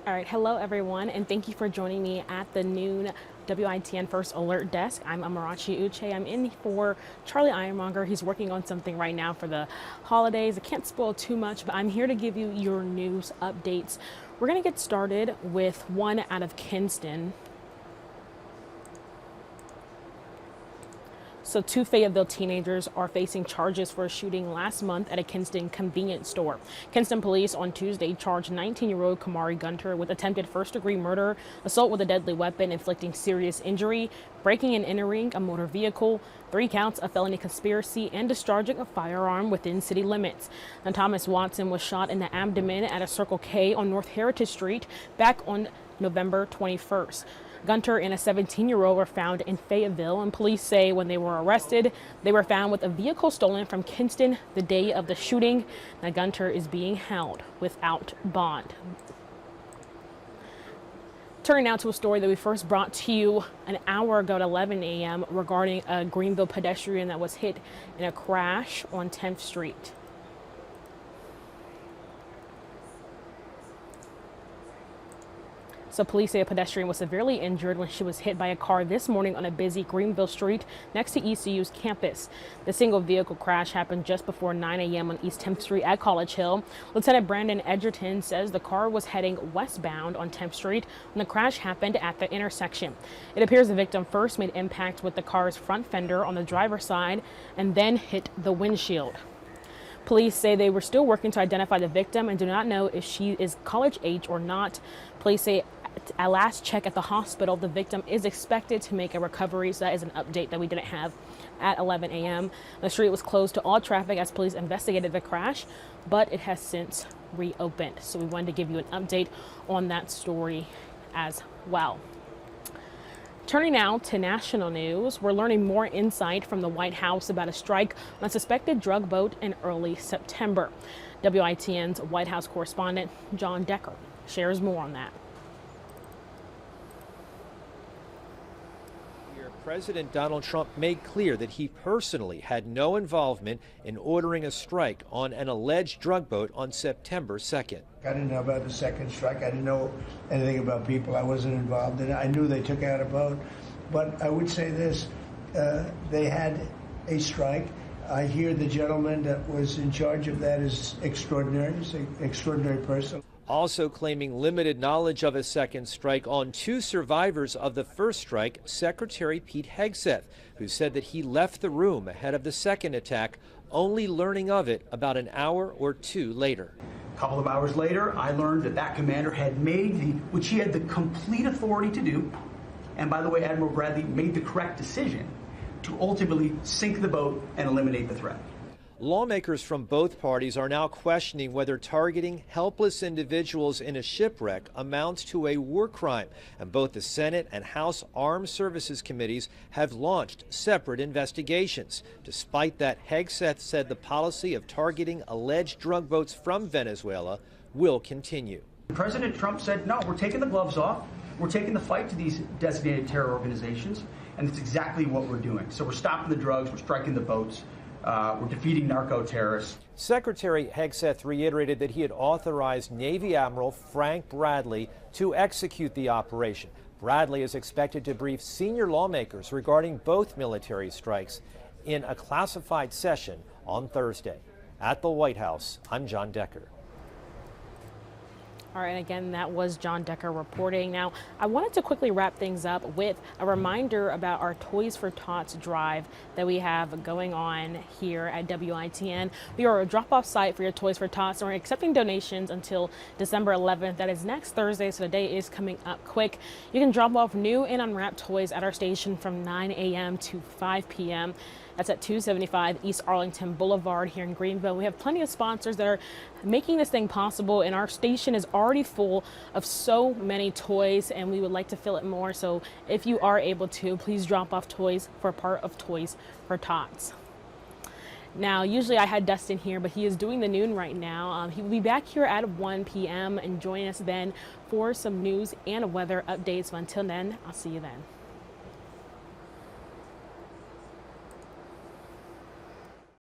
All right, hello everyone, and thank you for joining me at the noon WITN First Alert Desk. I'm Amarachi Uche. I'm in for Charlie Ironmonger. He's working on something right now for the holidays. I can't spoil too much, but I'm here to give you your news updates. We're going to get started with one out of Kinston. So two Fayetteville teenagers are facing charges for a shooting last month at a Kinston convenience store. Kinston police on Tuesday charged 19-year-old Kamari Gunter with attempted first-degree murder, assault with a deadly weapon inflicting serious injury, breaking and entering a motor vehicle, 3 counts of felony conspiracy, and discharging a firearm within city limits. Now, Thomas Watson was shot in the abdomen at a Circle K on North Heritage Street back on November 21st. Gunter and a 17-year-old were found in Fayetteville, and police say when they were arrested, they were found with a vehicle stolen from Kinston the day of the shooting. Now, Gunter is being held without bond. Turning now to a story that we first brought to you an hour ago at 11 a.m. regarding a Greenville pedestrian that was hit in a crash on 10th Street. So police say a pedestrian was severely injured when she was hit by a car this morning on a busy Greenville Street next to ECU's campus. The single vehicle crash happened just before 9 a.m. on East 10th Street at College Hill. Lieutenant Brandon Edgerton says the car was heading westbound on 10th Street when the crash happened at the intersection. It appears the victim first made impact with the car's front fender on the driver's side and then hit the windshield. Police say they were still working to identify the victim and do not know if she is college age or not. Police say at last check at the hospital, the victim is expected to make a recovery. So that is an update that we didn't have at 11 a.m. The street was closed to all traffic as police investigated the crash, but it has since reopened. So we wanted to give you an update on that story as well. Turning now to national news, we're learning more insight from the White House about a strike on a suspected drug boat in early September. WITN's White House correspondent John Decker shares more on that. President Donald Trump made clear that he personally had no involvement in ordering a strike on an alleged drug boat on September 2nd. I didn't know about the second strike. I didn't know anything about people. I wasn't involved in it. I knew they took out a boat. But I would say this, they had a strike. I hear the gentleman that was in charge of that is extraordinary. He's an extraordinary person. Also claiming limited knowledge of a second strike on 2 survivors of the first strike, Secretary Pete Hegseth, who said that he left the room ahead of the second attack, only learning of it about an hour or 2 later. A couple of hours later, I learned that that commander had made which he had the complete authority to do, and by the way, Admiral Bradley made the correct decision to ultimately sink the boat and eliminate the threat. Lawmakers from both parties are now questioning whether targeting helpless individuals in a shipwreck amounts to a war crime, and both the Senate and House Armed Services Committees have launched separate investigations. Despite that, Hegseth said the policy of targeting alleged drug boats from Venezuela will continue. President Trump said, no, we're taking the gloves off. We're taking the fight to these designated terror organizations, and it's exactly what we're doing. So we're stopping the drugs, we're striking the boats. We're defeating narco-terrorists. Secretary Hegseth reiterated that he had authorized Navy Admiral Frank Bradley to execute the operation. Bradley is expected to brief senior lawmakers regarding both military strikes in a classified session on Thursday. At the White House, I'm John Decker. All right, and again, that was John Decker reporting. Now, I wanted to quickly wrap things up with a reminder about our Toys for Tots drive that we have going on here at WITN. We are a drop-off site for your Toys for Tots, and we're accepting donations until December 11th. That is next Thursday, so the day is coming up quick. You can drop off new and unwrapped toys at our station from 9 a.m. to 5 p.m. That's at 275 East Arlington Boulevard here in Greenville. We have plenty of sponsors that are making this thing possible, and our station is already full of so many toys, and we would like to fill it more. So if you are able to, please drop off toys for part of Toys for Tots. Now, usually I had Dustin here, but he is doing the noon right now. He will be back here at 1 p.m. and join us then for some news and weather updates. But until then, I'll see you then.